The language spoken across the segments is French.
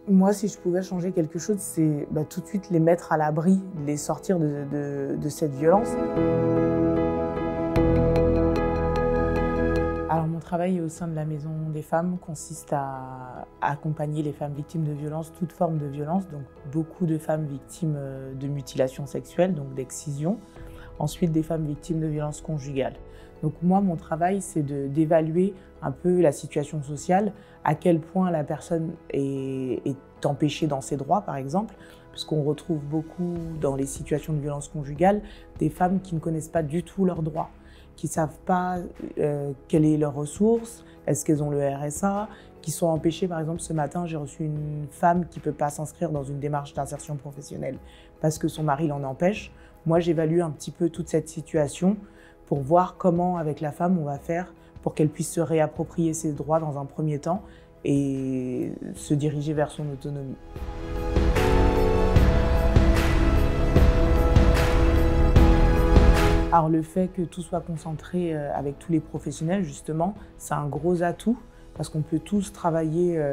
Moi, si je pouvais changer quelque chose, c'est tout de suite les mettre à l'abri, les sortir de cette violence. Alors, mon travail au sein de la Maison des Femmes consiste à accompagner les femmes victimes de violences, toute forme de violence, donc beaucoup de femmes victimes de mutilations sexuelles, donc d'excision. Ensuite, des femmes victimes de violences conjugales. Donc moi, mon travail, c'est d'évaluer un peu la situation sociale, à quel point la personne est empêchée dans ses droits, par exemple, puisqu'on retrouve beaucoup dans les situations de violence conjugale des femmes qui ne connaissent pas du tout leurs droits, qui ne savent pas quelles sont leurs ressources, est-ce qu'elles ont le RSA, qui sont empêchées. Par exemple, ce matin, j'ai reçu une femme qui ne peut pas s'inscrire dans une démarche d'insertion professionnelle parce que son mari l'en empêche. Moi, j'évalue un petit peu toute cette situation pour voir comment, avec la femme, on va faire pour qu'elle puisse se réapproprier ses droits dans un premier temps et se diriger vers son autonomie. Alors le fait que tout soit concentré avec tous les professionnels, justement, c'est un gros atout parce qu'on peut tous travailler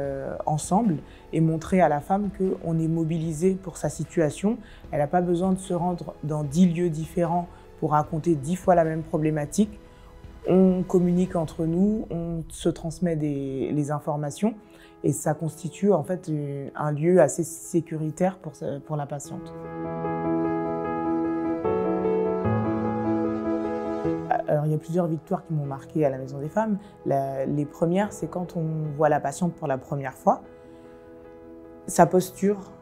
ensemble et montrer à la femme qu'on est mobilisé pour sa situation. Elle n'a pas besoin de se rendre dans 10 lieux différents pour raconter 10 fois la même problématique. On communique entre nous, on se transmet les informations et ça constitue en fait un lieu assez sécuritaire pour la patiente. Alors, il y a plusieurs victoires qui m'ont marquée à la Maison des Femmes. Les premières, c'est quand on voit la patiente pour la première fois, sa posture,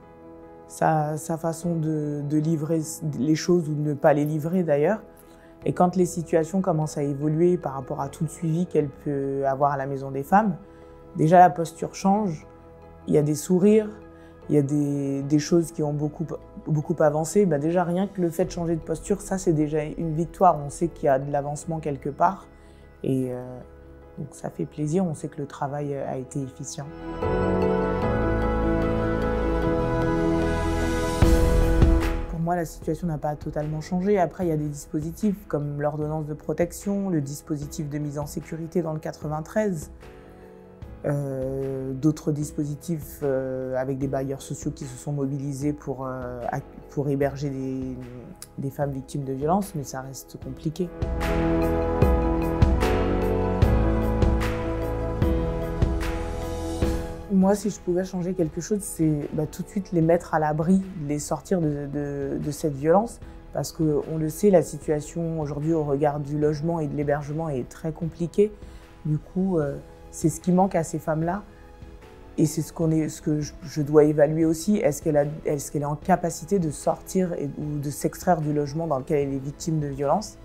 sa façon de livrer les choses ou de ne pas les livrer d'ailleurs. Et quand les situations commencent à évoluer par rapport à tout le suivi qu'elle peut avoir à la Maison des Femmes, déjà la posture change, il y a des sourires, il y a des choses qui ont beaucoup avancé. Déjà, rien que le fait de changer de posture, ça c'est déjà une victoire. On sait qu'il y a de l'avancement quelque part et donc ça fait plaisir, on sait que le travail a été efficient. Pour moi, la situation n'a pas totalement changé. Après, il y a des dispositifs comme l'ordonnance de protection, le dispositif de mise en sécurité dans le 93, d'autres dispositifs avec des bailleurs sociaux qui se sont mobilisés pour héberger des femmes victimes de violences, mais ça reste compliqué. Moi, si je pouvais changer quelque chose, c'est tout de suite les mettre à l'abri, les sortir de cette violence, parce qu'on le sait, la situation aujourd'hui au regard du logement et de l'hébergement est très compliquée. Du coup, c'est ce qui manque à ces femmes-là et c'est ce que je dois évaluer aussi. Est-ce qu'elle est en capacité de sortir ou de s'extraire du logement dans lequel elle est victime de violence?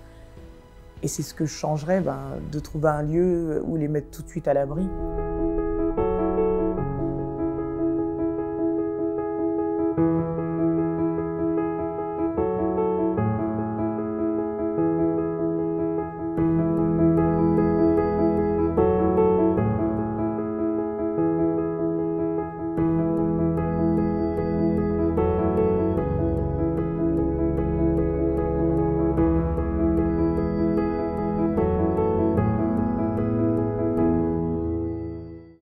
Et c'est ce que je changerais, de trouver un lieu où les mettre tout de suite à l'abri.